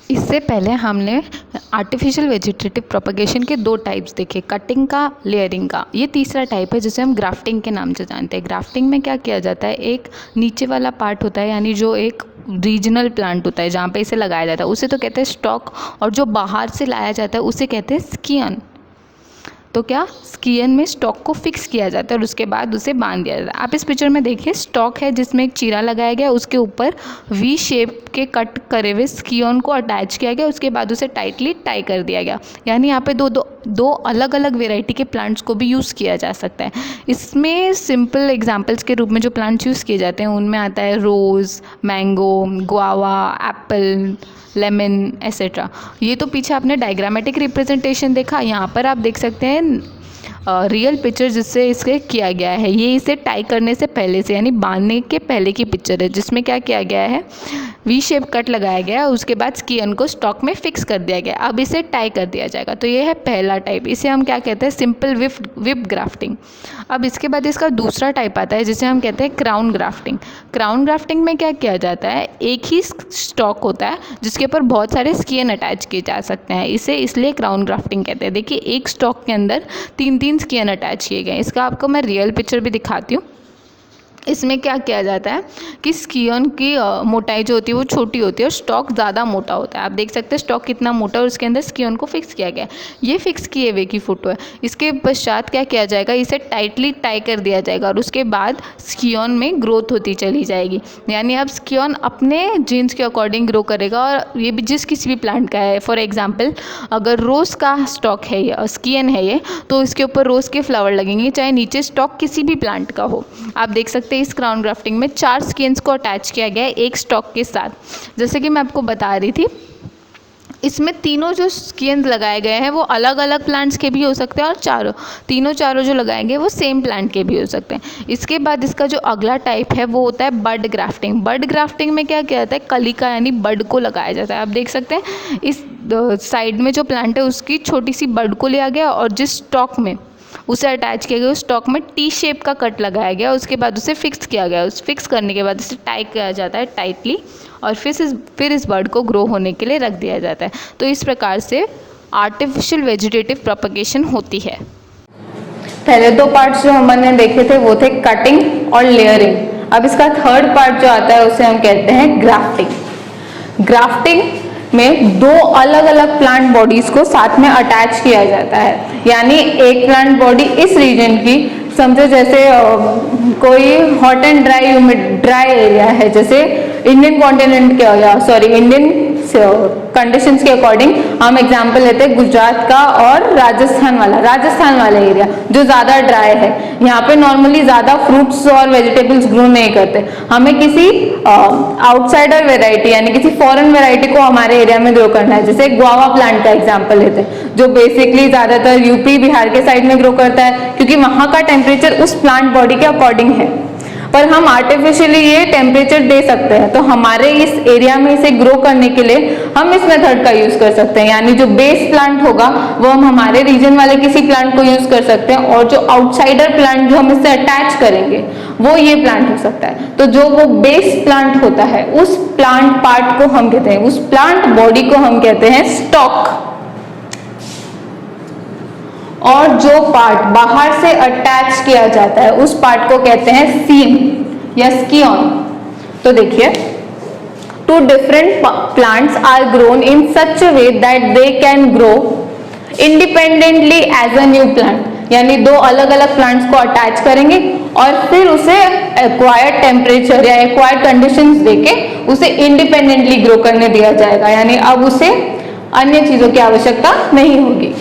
इससे पहले हमने आर्टिफिशियल वेजिटेटिव प्रोपगेशन के दो टाइप्स देखे, कटिंग का, लेयरिंग का। ये तीसरा टाइप है जिसे हम ग्राफ्टिंग के नाम से जानते हैं। ग्राफ्टिंग में क्या किया जाता है, एक नीचे वाला पार्ट होता है, यानी जो एक रीजनल प्लांट होता है जहाँ पे इसे लगाया जाता है, उसे तो कहते हैं स्टॉक, और जो बाहर से लाया जाता है उसे कहते हैं स्कियन। तो क्या स्कियन में स्टॉक को फिक्स किया जाता है और उसके बाद उसे बांध दिया जाता है। आप इस पिक्चर में देखिए, स्टॉक है जिसमें एक चीरा लगाया गया, उसके ऊपर वी शेप के कट करे हुए स्कियन को अटैच किया गया, उसके बाद उसे टाइटली टाई कर दिया गया। यानी यहाँ पे दो अलग अलग वेराइटी के प्लांट्स को भी यूज़ किया जा सकता है। इसमें सिंपल एग्जांपल्स के रूप में जो प्लांट्स यूज़ किए जाते हैं उनमें आता है rose, mango, guava, apple, lemon etcetera. ये तो पीछे आपने डायग्रामेटिक रिप्रेजेंटेशन देखा, यहाँ पर आप देख सकते हैं रियल पिक्चर जिससे इसके किया गया है। ये इसे टाई करने से पहले से, यानी बांधने के पहले की पिक्चर है, जिसमें क्या किया गया है, वी शेप कट लगाया गया, उसके बाद स्कियन को स्टॉक में फिक्स कर दिया गया। अब इसे टाई कर दिया जाएगा। तो ये है पहला टाइप, इसे हम क्या कहते हैं, सिंपल विप ग्राफ्टिंग। अब इसके बाद इसका दूसरा टाइप आता है जिसे हम कहते हैं क्राउन ग्राफ्टिंग। क्राउन ग्राफ्टिंग में क्या किया जाता है, एक ही स्टॉक होता है जिसके ऊपर बहुत सारे स्कियन अटैच किए जा सकते हैं, इसे इसलिए क्राउन ग्राफ्टिंग कहते हैं। देखिए, एक स्टॉक के अंदर 3 स्कियन अटैच किए गए। इसका आपको मैं रियल पिक्चर भी दिखाती हूँ। इसमें क्या किया जाता है कि स्कियन की मोटाई जो होती है वो छोटी होती है और स्टॉक ज़्यादा मोटा होता है। आप देख सकते हैं स्टॉक कितना मोटा है और उसके अंदर स्कियन को फिक्स किया गया है। ये फिक्स किए हुए की फ़ोटो है। इसके पश्चात क्या किया जाएगा, इसे टाइटली टाई कर दिया जाएगा और उसके बाद स्कियन में ग्रोथ होती चली जाएगी। यानी अब स्कियन अपने जीन्स के अकॉर्डिंग ग्रो करेगा, और ये भी जिस किसी भी प्लांट का है। फॉर एग्जाम्पल, अगर रोज़ का स्टॉक है ये, स्कियन है ये, तो इसके ऊपर रोज़ के फ्लावर लगेंगे, चाहे नीचे स्टॉक किसी भी प्लांट का हो। आप देख सकते हैं इस क्राउन ग्राफ्टिंग में 4 स्किन्स को अटैच किया गया है एक स्टॉक के साथ। जैसे कि मैं आपको बता रही थी, इसमें तीनों जो स्किन्स लगाए गए हैं वो अलग अलग प्लांट्स के भी हो सकते हैं, और तीनों चारों जो लगाएंगे वो सेम प्लांट के भी हो सकते हैं। इसके बाद इसका जो अगला टाइप है वो होता है बड ग्राफ्टिंग। बड ग्राफ्टिंग में क्या किया जाता है, कलिका यानी बड को लगाया जाता है। आप देख सकते हैं इस साइड में जो प्लांट है उसकी छोटी सी बड को लिया गया और जिस स्टॉक में उसे अटैच किया गया उस स्टॉक में टी शेप का कट लगाया गया, उसके बाद उसे फिक्स किया गया। उस फिक्स करने के बाद इसे टाई किया जाता है टाइटली, और फिर इस बर्ड को ग्रो होने के लिए रख दिया जाता है। तो इस प्रकार से आर्टिफिशियल वेजिटेटिव प्रोपगेशन होती है। पहले 2 पार्ट्स जो हमने देखे थे वो थे कटिंग और लेयरिंग। अब इसका थर्ड पार्ट जो आता है उसे हम कहते हैं ग्राफ्टिंग। ग्राफ्टिंग में 2 अलग अलग प्लांट बॉडीज को साथ में अटैच किया जाता है। यानी एक प्लांट बॉडी इस रीजन की, समझो जैसे कोई हॉट एंड ड्राई एरिया है, जैसे इंडियन कॉन्टिनेंट के, इंडियन कंडीशंस के अकॉर्डिंग हम एग्जांपल लेते हैं गुजरात का और राजस्थान वाला एरिया जो ज़्यादा ड्राई है। यहाँ पे नॉर्मली ज़्यादा फ्रूट्स और वेजिटेबल्स ग्रो नहीं करते। हमें किसी आउटसाइडर वेराइटी यानी किसी फॉरेन वेराइटी को हमारे एरिया में ग्रो करना है। जैसे गुआवा प्लांट का एग्जाम्पल लेते हैं जो बेसिकली ज़्यादातर यूपी बिहार के साइड में ग्रो करता है, क्योंकि वहाँ का टेम्परेचर उस प्लांट बॉडी के अकॉर्डिंग है। पर हम आर्टिफिशियली ये टेम्परेचर दे सकते हैं, तो हमारे इस एरिया में इसे ग्रो करने के लिए हम इस मेथड का यूज कर सकते हैं। यानी जो बेस प्लांट होगा वो हम हमारे रीजन वाले किसी प्लांट को यूज कर सकते हैं, और जो आउटसाइडर प्लांट जो हम इससे अटैच करेंगे वो ये प्लांट हो सकता है। तो जो वो बेस प्लांट होता है उस प्लांट पार्ट को हम कहते हैं, उस प्लांट बॉडी को हम कहते हैं स्टॉक, और जो पार्ट बाहर से अटैच किया जाता है उस पार्ट को कहते हैं सीम या स्कियन। तो देखिए, 2 different plants are grown in such a way that they can grow independently as a new plant। यानी 2 अलग अलग प्लांट्स को अटैच करेंगे और फिर उसे एक्वायर्ड टेम्परेचर या एक्वायर्ड कंडीशंस देके उसे इंडिपेंडेंटली ग्रो करने दिया जाएगा। यानी अब उसे अन्य चीजों की आवश्यकता नहीं होगी।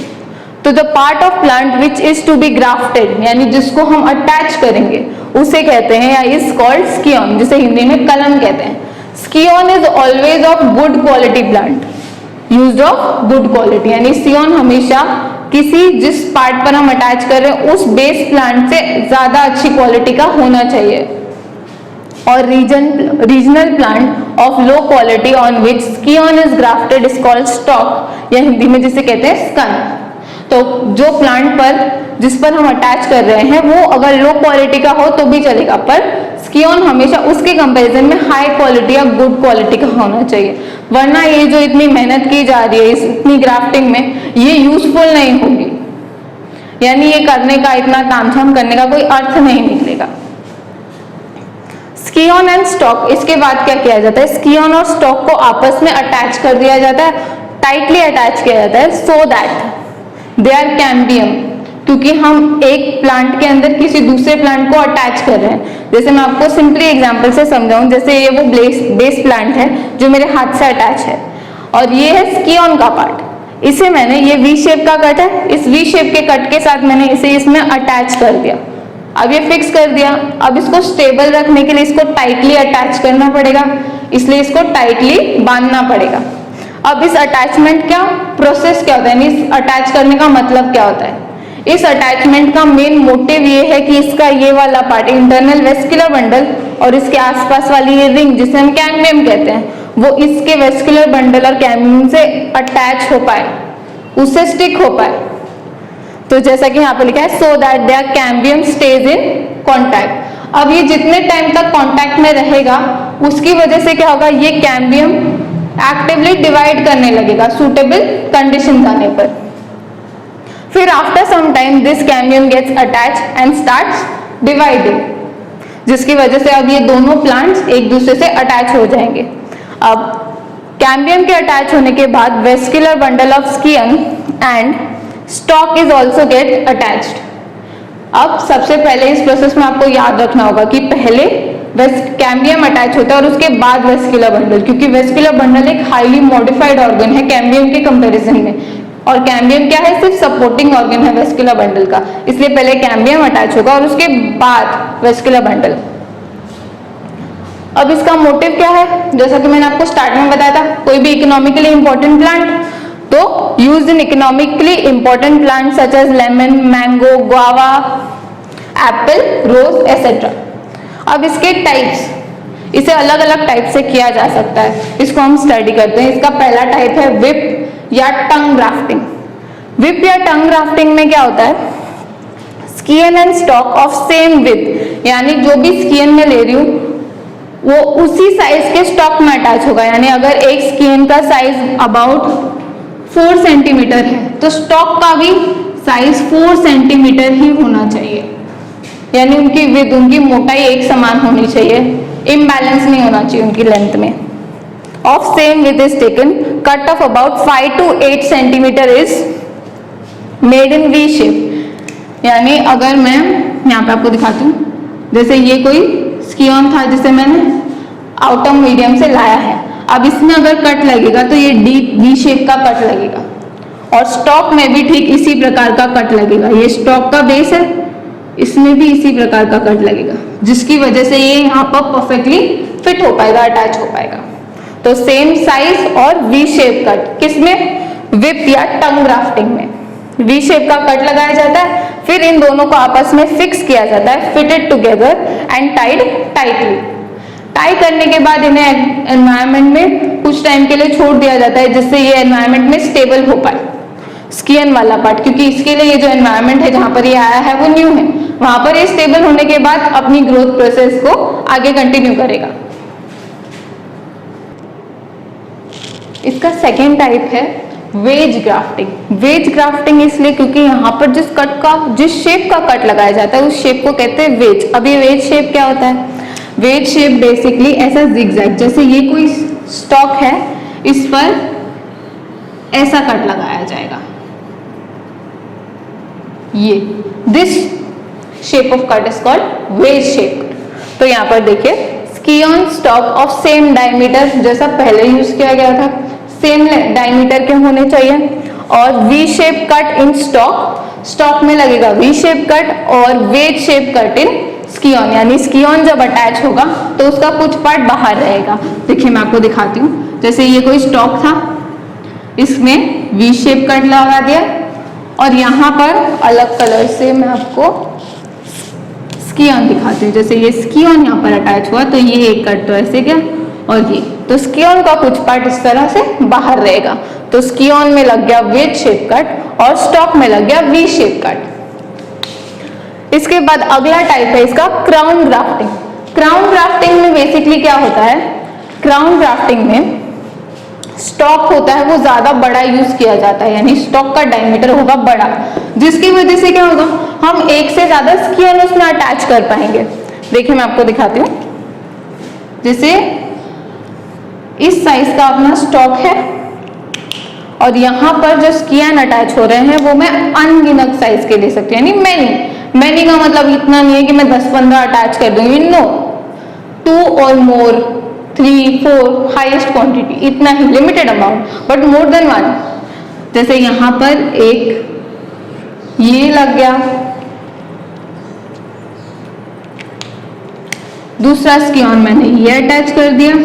तो the part of plant which is to be grafted, यानी जिसको हम अटैच करेंगे उसे कहते हैं या इज कॉल्ड स्कियन, जिसे हिंदी में कलम कहते हैं। Scion is always of good quality plant, used of good quality. यानी स्कियन हमेशा जिस पार्ट पर हम अटैच कर रहे हैं उस बेस प्लांट से ज्यादा अच्छी क्वालिटी का होना चाहिए। और regional plant of low quality on which scion is grafted is called stock, या हिंदी में जिसे कहते हैं स्कन। तो जो प्लांट पर जिस पर हम अटैच कर रहे हैं वो अगर लो क्वालिटी का हो तो भी चलेगा, पर स्कियन हमेशा उसके कंपैरिजन में हाई क्वालिटी या गुड क्वालिटी का होना चाहिए। वरना ये जो इतनी मेहनत की जा रही है इतनी ग्राफ्टिंग में, ये यूजफुल नहीं होगी, यानी ये करने का, इतना तामझाम करने का कोई अर्थ नहीं निकलेगा। स्कियन एंड स्टॉक, इसके बाद क्या किया जाता है, स्कियन और स्टॉक को आपस में अटैच कर दिया जाता है, टाइटली अटैच किया जाता है, so that they are cambium, क्योंकि हम एक प्लांट के अंदर किसी दूसरे प्लांट को अटैच कर रहे हैं। जैसे मैं आपको सिंपली एग्जांपल से समझाऊं, जैसे ये वो बेस प्लांट है जो मेरे हाथ से अटैच है, और ये है स्कियन का पार्ट, इसे मैंने, ये वी शेप का कट है, इस वी शेप के कट के साथ मैंने इसे इसमें अटैच कर दिया। अब ये फिक्स कर दिया, अब इसको स्टेबल रखने के लिए इसको टाइटली अटैच करना पड़ेगा, इसलिए इसको टाइटली बांधना पड़ेगा। अब इस अटैचमेंट क्या प्रोसेस क्या होता है, यानी इस अटैच करने का मतलब क्या होता है, इस अटैचमेंट का मेन मोटिव ये है कि इसका ये वाला पार्ट इंटरनल वेस्कुलर बंडल और इसके आसपास वाली ये रिंग जिसे हम कैम्बियम कहते हैं, वो इसके वेस्कुलर बंडल और कैम्बियम से अटैच हो पाए, उससे स्टिक हो पाए। तो जैसा कि यहाँ पे लिखा है, so that there cambium stage in contact. अब ये जितने टाइम तक कॉन्टैक्ट में रहेगा उसकी वजह से क्या होगा, ये कैम्बियम एक्टिवली डिवाइड करने लगेगा सूटेबल कंडीशन आने पर। फिर after some time this cambium gets attach and starts dividing, जिसकी वजह से अब ये दोनों प्लांट्स एक दूसरे से अटैच हो जाएंगे। अब कैम्बियम के अटैच होने के बाद vascular bundle of scion and stock is also get attached. अब सबसे पहले इस प्रोसेस में आपको याद रखना होगा कि पहले कैम्बियम अटैच होता है और उसके बाद वेस्कुलर बंडल, क्योंकि वेस्कुलर बंडल एक हाईली मॉडिफाइड ऑर्गन है कैम्बियम के कंपैरिजन में, और कैम्बियम क्या है, सिर्फ सपोर्टिंग ऑर्गन है वेस्कुलर बंडल का, इसलिए पहले कैम्बियम अटैच होगा और उसके बाद वेस्कुलर बंडल। अब इसका मोटिव क्या है, जैसा कि मैंने आपको स्टार्टिंग में बताया था, कोई भी इकोनॉमिकली इंपॉर्टेंट प्लांट, तो used in economically important plant such as lemon, mango, guava, apple, rose etcetera. अब इसके टाइप्स, इसे अलग अलग टाइप से किया जा सकता है, इसको हम स्टडी करते हैं। इसका पहला टाइप है विप या टंग ग्राफ्टिंग। विप या टंग ग्राफ्टिंग में क्या होता है, scion and stock of same with, यानी जो भी स्कियन में ले रही हूँ वो उसी साइज के स्टॉक में अटैच होगा, यानी अगर एक स्कियन का साइज अबाउट 4 सेंटीमीटर है तो स्टॉक का भी साइज 4 सेंटीमीटर ही होना चाहिए, यानी उनकी विड्थ, उनकी मोटाई एक समान होनी चाहिए, इम्बैलेंस नहीं होना चाहिए उनकी लेंथ में। Of same with is taken, cut off about 5 to 8 centimetre is made in V shape. यानी अगर मैं यहाँ पे आपको दिखाती हूँ, जैसे ये कोई स्कियन था जिसे मैंने आउटर मीडियम से लाया है, अब इसमें अगर कट लगेगा तो ये डीप वी शेप का कट लगेगा, और स्टॉक में भी ठीक इसी प्रकार का कट लगेगा। ये स्टॉक का बेस है, इसमें भी इसी प्रकार का कट लगेगा, जिसकी वजह से ये यहाँ पर परफेक्टली फिट हो पाएगा, अटैच हो पाएगा। तो सेम साइज और वी शेप कट, किसमें, विप या टंग ग्राफ्टिंग में वी शेप का कट लगाया जाता है, फिर इन दोनों को आपस में फिक्स किया जाता है, fitted together and tied tightly. Tie करने के बाद इन्हें एनवायरनमेंट में कुछ टाइम के लिए छोड़ दिया जाता है, जिससे ये एनवायरनमेंट में स्टेबल हो पाए स्कियन वाला पार्ट, क्योंकि इसके लिए ये जो एनवायरनमेंट है जहां पर ये आया है वो न्यू है, वहां पर ये स्टेबल होने के बाद अपनी ग्रोथ प्रोसेस को आगे कंटिन्यू करेगा। इसका सेकेंड टाइप है वेज ग्राफ्टिंग। वेज ग्राफ्टिंग इसलिए क्योंकि यहाँ पर जिस शेप का कट लगाया जाता है उस शेप को कहते हैं वेज। अब ये वेज शेप क्या होता है, वेज शेप बेसिकली ऐसा जिगजैग, जैसे ये कोई स्टॉक है, इस पर ऐसा कट लगाया जाएगा, ये this shape of cut is called veg shape cut. तो यहाँ पर देखिए, स्कियन स्टॉक ऑफ सेम डायमीटर, जैसा पहले यूज किया गया था, सेम डायमीटर के होने चाहिए, और V shape cut in stock में लगेगा वी शेप कट, और वेज शेप कट इन स्कियन, यानी स्कियन जब अटैच होगा तो उसका कुछ पार्ट बाहर रहेगा। देखिए मैं आपको दिखाती हूँ, जैसे ये कोई स्टॉक था, इसमें वी शेप कट लगा दिया, और यहाँ पर अलग कलर से मैं आपको स्कियन दिखाती हूँ। जैसे ये स्कियन यहाँ पर अटैच हुआ तो ये एक कट तो ऐसे गया, और ये तो स्कियन का कुछ पार्ट इस तरह से बाहर रहेगा, तो स्कियन में लग गया वेज शेप कट और स्टॉक में लग गया वी शेप कट। इसके बाद अगला टाइप है इसका क्राउन ग्राफ्टिंग। क्राउन ग्राफ्टिंग में बेसिकली क्या होता है, क्राउन ग्राफ्टिंग में स्टॉक होता है वो ज्यादा बड़ा यूज किया जाता है, यानी स्टॉक का डायमीटर होगा बड़ा, जिसकी वजह से क्या होगा, हम एक से ज्यादा स्किन उसमें अटैच कर पाएंगे। देखिए मैं आपको दिखाती हूँ, जैसे इस साइज का अपना स्टॉक है और यहाँ पर जो स्किन अटैच हो रहे हैं वो मैं अनगिनत साइज के ले सकती हूँ, यानी मैनी का मतलब इतना नहीं है कि मैं 10-15 अटैच कर दूंगी, नो, 2 और मोर, 3, 4 हाईएस्ट क्वांटिटी, इतना ही limited amount, but more than 1। जैसे यहाँ पर एक ये लग गया, दूसरा स्किन मैंने ये अटैच कर दिया।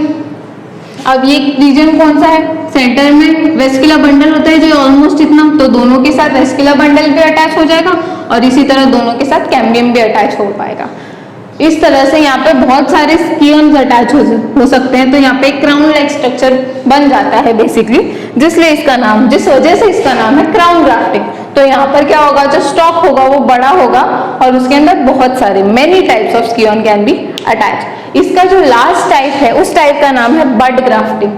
अब ये रीजन कौन सा है, सेंटर में वेस्कुलर बंडल होता है जो ऑलमोस्ट इतना, तो दोनों के साथ वेस्कुलर बंडल भी अटैच हो जाएगा और इसी तरह दोनों के साथ कैम्बियम भी अटैच हो पाएगा। इस तरह से यहाँ पे बहुत सारे स्कियन्स अटैच हो सकते हैं, तो यहाँ पे एक क्राउन लाइक स्ट्रक्चर बन जाता है बेसिकली, जिस वजह से इसका नाम है क्राउन ग्राफ्टिंग। तो यहाँ पर क्या होगा, जो स्टॉक होगा वो बड़ा होगा और उसके अंदर बहुत सारे many types of scion can be attach. इसका जो लास्ट टाइप है उस टाइप का नाम है बड ग्राफ्टिंग।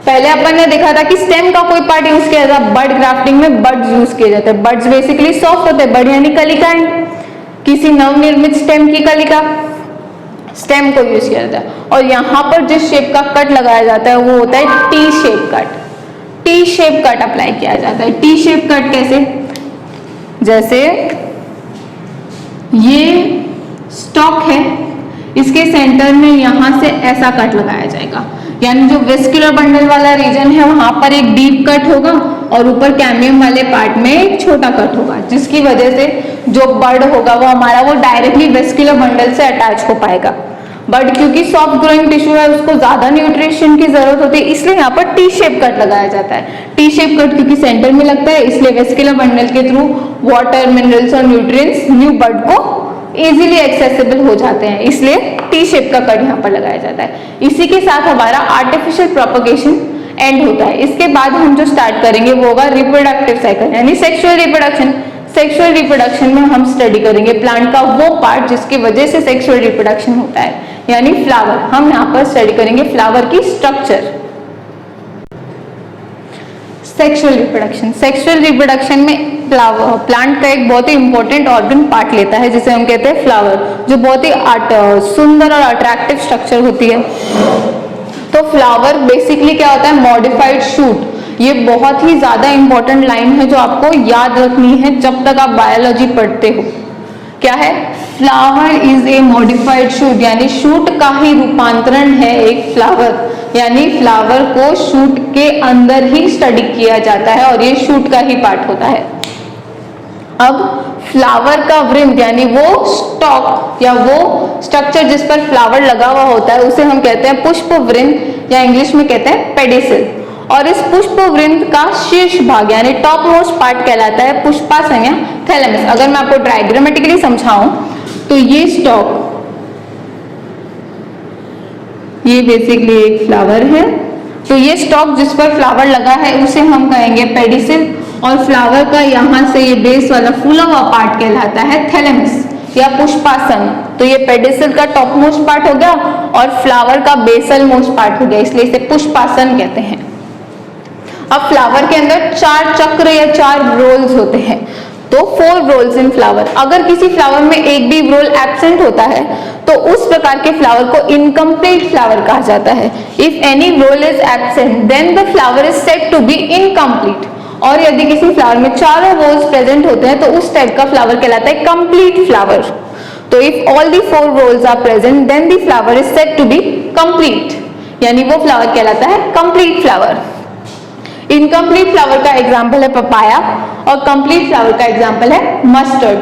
पहले अपन ने देखा था कि स्टेम का कोई पार्ट यूज किया जाता है, बड ग्राफ्टिंग में बड्स यूज किए जाते हैं। बड्स बेसिकली सॉफ्ट होते हैं, बड यानी कलिकाएं, किसी नवनिर्मित स्टेम की कलिका, स्टेम को यूज किया जाता है। और यहाँ पर जिस शेप का कट लगाया जाता है वो होता है T shape cut. T shape cut apply किया जाता है। टी शेप कट कैसे, जैसे ये स्टॉक है, इसके सेंटर में यहां से ऐसा कट लगाया जाएगा, यानी जो वेस्कुलर बंडल वाला रीजन है वहां पर एक डीप कट होगा और ऊपर कैम्बियम वाले पार्ट में एक छोटा कट होगा, जिसकी वजह से जो बड होगा वो हमारा वो डायरेक्टली वेस्कुलर बंडल से अटैच हो पाएगा। बट क्योंकि सॉफ्ट ग्रोइंग टिश्यू है उसको ज्यादा न्यूट्रिशन की जरूरत होती है, इसलिए यहाँ पर टी शेप कट लगाया जाता है। टी शेप कट क्योंकि सेंटर में लगता है इसलिए वेस्कुलर बंडल के थ्रू वाटर, मिनरल्स और न्यूट्रिएंट्स न्यू बड को इजीली एक्सेसिबल हो जाते हैं, इसलिए टी शेप का कट यहाँ पर लगाया जाता है। इसी के साथ हमारा आर्टिफिशियल प्रोपगेशन एंड होता है। इसके बाद हम जो स्टार्ट करेंगे वो होगा रिप्रोडक्टिव साइकिल, यानी सेक्सुअल रिप्रोडक्शन। सेक्सुअल रिप्रोडक्शन में हम स्टडी करेंगे प्लांट का वो पार्ट जिसकी वजह से सेक्सुअल रिप्रोडक्शन होता है, यानी फ्लावर। हम यहाँ पर स्टडी करेंगे फ्लावर की structure. Sexual reproduction, sexual reproduction में प्लांट का एक बहुत ही इंपॉर्टेंट ऑर्गन पार्ट लेता है जिसे हम कहते हैं फ्लावर, जो बहुत ही सुंदर और अट्रैक्टिव स्ट्रक्चर होती है। तो फ्लावर बेसिकली क्या होता है, मॉडिफाइड शूट। ये बहुत ही ज्यादा इंपॉर्टेंट लाइन है जो आपको याद रखनी है जब तक आप बायोलॉजी पढ़ते हो। क्या है, flower is a modified shoot, यानी शूट का ही रूपांतरण है एक फ्लावर, यानी फ्लावर को शूट के अंदर ही स्टडी किया जाता है और ये शूट का ही पार्ट होता है। अब फ्लावर का वृंत यानी वो स्टॉक या वो स्ट्रक्चर जिस पर फ्लावर लगा हुआ होता है उसे हम कहते हैं पुष्प वृंत या इंग्लिश में कहते हैं पेडिसिल। और इस पुष्प वृंत का शीर्ष भाग यानी टॉप मोस्ट पार्ट कहलाता है पुष्पासन या थैलेमस। अगर मैं आपको डायग्रामेटिकली समझाऊं तो ये स्टॉक, ये बेसिकली एक फ्लावर है, तो ये स्टॉक जिस पर फ्लावर लगा है उसे हम कहेंगे पेडिसिल, और फ्लावर का यहाँ से ये बेस वाला फूला हुआ पार्ट कहलाता है थैलेमस या पुष्पासन। तो ये पेडिसिल का टॉप मोस्ट पार्ट हो गया और फ्लावर का बेसल मोस्ट पार्ट हो गया, इसलिए इसे पुष्पासन कहते हैं। अब फ्लावर के अंदर 4 चक्र या 4 रोल्स होते हैं, तो 4 रोल्स इन फ्लावर। अगर किसी फ्लावर में एक भी रोल एब्सेंट होता है तो उस प्रकार के फ्लावर को इनकम्प्लीट फ्लावर कहा जाता है। If any whorl is absent then the flower is said to be incomplete. और यदि किसी फ्लावर में 4 रोल्स प्रेजेंट होते हैं तो उस टाइप का फ्लावर कहलाता है कंप्लीट फ्लावर। तो if all the 4 whorls are present then the flower is said to be complete, यानी वो फ्लावर कहलाता है कंप्लीट फ्लावर। इनकम्प्लीट फ्लावर का एग्जाम्पल है पपाया और कंप्लीट फ्लावर का एग्जाम्पल है मस्टर्ड।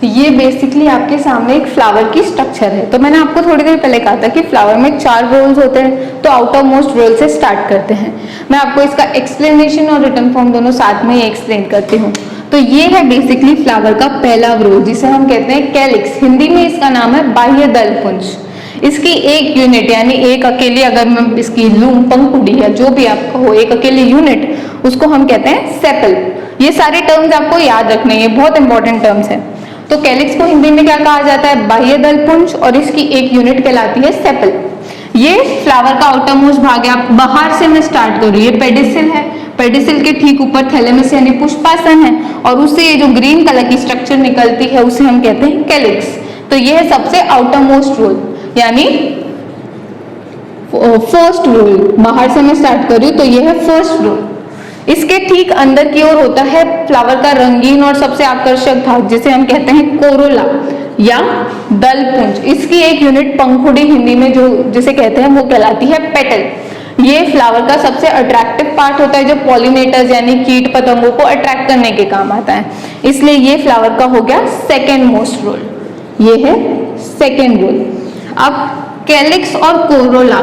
ये बेसिकली आपके सामने एक फ्लावर की स्ट्रक्चर है। तो मैंने आपको थोड़ी देर पहले कहा था कि फ्लावर में 4 रोल्स होते हैं, तो आउट ऑफ मोस्ट रोल से स्टार्ट करते हैं। मैं आपको इसका एक्सप्लेनेशन और रिटर्न फॉर्म दोनों साथ में ही एक्सप्लेन करती हूँ। तो ये है बेसिकली फ्लावर का पहला रोल जिसे हम कहते हैं कैलिक्स, हिंदी में इसका नाम है बाह्य दल पुंज। इसकी एक यूनिट यानी एक अकेली, अगर मैं इसकी लूं पंखुड़ी या जो भी आपका हो एक अकेली यूनिट, उसको हम कहते हैं सेपल। ये सारे टर्म्स आपको याद रखने हैं, बहुत इंपॉर्टेंट टर्म्स हैं। तो कैलिक्स को हिंदी में क्या कहा जाता है, बाह्य दल पुंज, और इसकी एक यूनिट कहलाती है सेपल। ये फ्लावर का आउटर मोस्ट भाग है। आप बाहर से मैं स्टार्ट करूँ, ये पेडिसिल है, पेडिसिल के ठीक ऊपर थैलेमस यानी पुष्पासन है, और उससे ये जो ग्रीन कलर की स्ट्रक्चर निकलती है उसे हम कहते हैं कैलिक्स। तो ये है सबसे आउटर मोस्ट रोल, यानी फर्स्ट रोल। बाहर से मैं स्टार्ट कर रही हूँ तो ये है फर्स्ट रोल। इसके ठीक अंदर की ओर होता है फ्लावर का रंगीन और सबसे आकर्षक भाग, जिसे हम कहते हैं कोरोला या दलपुंज। इसकी एक यूनिट पंखुड़ी हिंदी में जो जिसे कहते हैं वो कहलाती है पेटल। ये फ्लावर का सबसे अट्रैक्टिव पार्ट होता है जो पॉलिनेटर्स यानी कीट पतंगों को अट्रैक्ट करने के काम आता है, इसलिए ये फ्लावर का हो गया सेकेंड मोस्ट रोल। ये है सेकेंड रोल। अब कैलिक्स और कोरोला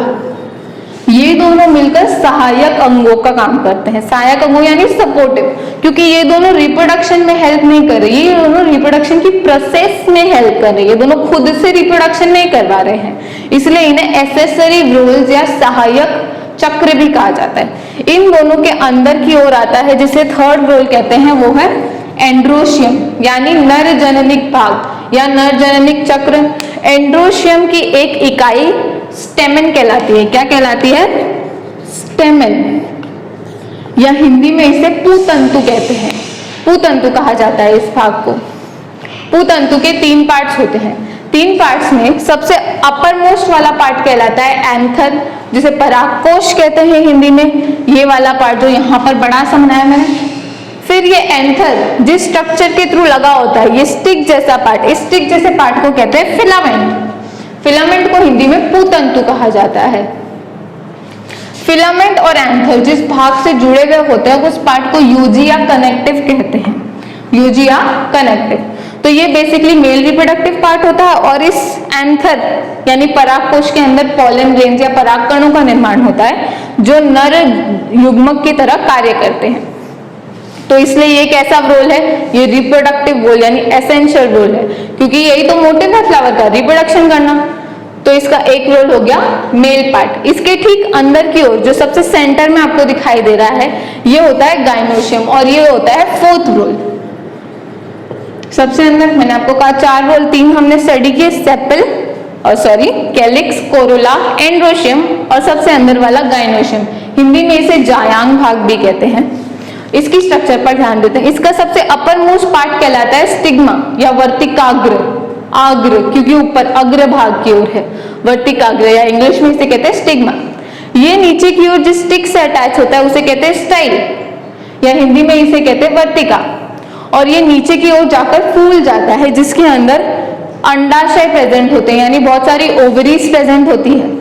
ये दोनों मिलकर सहायक अंगों का काम करते हैं। सहायक अंगों यानी सपोर्टिव, क्योंकि ये दोनों रिप्रोडक्शन में हेल्प नहीं कर रही, ये दोनों रिप्रोडक्शन की प्रोसेस में हेल्प कर रही है, ये दोनों खुद से रिप्रोडक्शन नहीं करवा रहे हैं, इसलिए इन्हें एसेसरी रोल्स या सहायक चक्र भी कहा जाता है। इन दोनों के अंदर की ओर आता है जिसे थर्ड रोल कहते हैं, वो है एंड्रोशियम यानी नर जननिक भाग या नर जननिक चक्र। एंड्रोशियम की एक इकाई स्टेमन कहलाती है। क्या कहलाती है? स्टेमन, या हिंदी में इसे पूतंतु कहते हैं। पूतंतु कहा जाता है इस भाग को। पूतंतु के 3 पार्ट्स होते हैं। 3 पार्ट्स में सबसे अपर मोस्ट वाला पार्ट कहलाता है एंथर, जिसे परागकोश कहते हैं हिंदी में। ये वाला पार्ट जो यहाँ पर बड़ा सा बनाया मैंने। फिर ये एंथर जिस स्ट्रक्चर के थ्रू लगा होता है, ये स्टिक जैसा पार्ट, इस स्टिक जैसे पार्ट को कहते हैं फिलामेंट। फिलामेंट को हिंदी में पूतंतु कहा जाता है। फिलामेंट और एंथर जिस भाग से जुड़े हुए होते हैं उस पार्ट को यूजिया कनेक्टिव कहते हैं। Eugia connective. तो ये बेसिकली मेल रिप्रोडक्टिव पार्ट होता है, और इस एंथर यानी परागकोश के अंदर पॉलन ग्रेन्स या परागकणों का निर्माण होता है जो नर युग्मक की तरह कार्य करते हैं। तो इसलिए ये कैसा रोल है? ये रिप्रोडक्टिव रोल यानी एसेंशियल रोल है, क्योंकि यही तो मोटिव है फ्लावर का, रिप्रोडक्शन करना। तो इसका एक रोल हो गया मेल पार्ट। इसके ठीक अंदर की ओर जो सबसे सेंटर में आपको दिखाई दे रहा है ये होता है गाइनोशियम, और ये होता है फोर्थ रोल। सबसे अंदर मैंने आपको कहा 4 रोल, 3 हमने स्टडी किए, सेपल और कैलिक्स, कोरोला, एंड्रोशियम और सबसे अंदर वाला गाइनोशियम। हिंदी में इसे जायांग भाग भी कहते हैं। इसकी स्ट्रक्चर पर ध्यान देते हैं। इसका सबसे अपर मोस्ट पार्ट कहलाता है स्टिग्मा या वर्तिकाग्र, आग्र क्योंकि ऊपर अग्र भाग की ओर है, वर्तिकाग्र या इंग्लिश में इसे कहते हैं स्टिग्मा। ये नीचे की ओर जिस स्टिक से अटैच होता है उसे कहते हैं स्टाइल या हिंदी में इसे कहते हैं वर्तिका, और ये नीचे की ओर जाकर फूल जाता है जिसके अंदर अंडाशय प्रेजेंट होते हैं, यानी बहुत सारी ओवरीज प्रेजेंट होती है,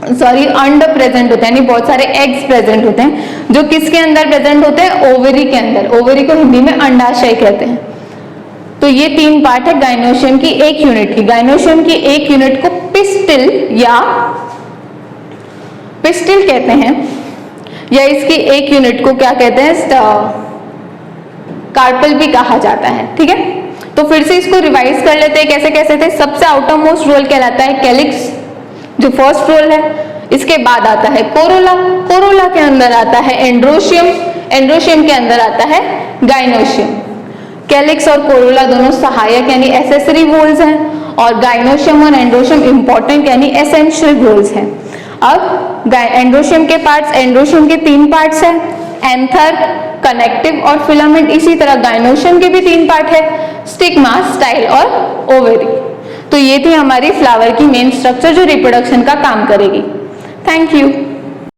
अंड प्रेजेंट होते हैं, यानी बहुत सारे एग्स प्रेजेंट होते हैं जो किसके अंदर प्रेजेंट होते हैं? ओवरी के अंदर। ओवरी को हिंदी में अंडाशय कहते हैं। तो ये 3 पार्ट है गाइनोशियम की एक यूनिट की। गाइनोशियम की एक यूनिट को पिस्टिल या पिस्टिल कहते हैं, या इसकी एक यूनिट को क्या कहते हैं? कार्पल भी कहा जाता है। ठीक है, तो फिर से इसको रिवाइज कर लेते हैं कैसे कैसे थे। सबसे आउटर मोस्ट रोल कहलाता है कैलिक्स जो फर्स्ट रोल है। इसके बाद आता है कोरोला, कोरोला के अंदर आता है एंड्रोशियम, एंड्रोशियम के अंदर आता है गाइनोशियम। कैलिक्स और कोरोला दोनों सहायक यानी एसेसरी रोल्स हैं, और गाइनोशियम और एंड्रोशियम इंपॉर्टेंट यानी एसेंशियल रोल्स हैं। अब एंड्रोशियम के पार्ट्स, एंड्रोशियम के 3 पार्ट्स हैं, एंथर, कनेक्टिव और फिलामेंट। इसी तरह गाइनोशियम के भी 3 पार्ट है, स्टिग्मा, स्टाइल और ओवेरी। तो ये थी हमारी फ्लावर की मेन स्ट्रक्चर जो रिप्रोडक्शन का काम करेगी। Thank you.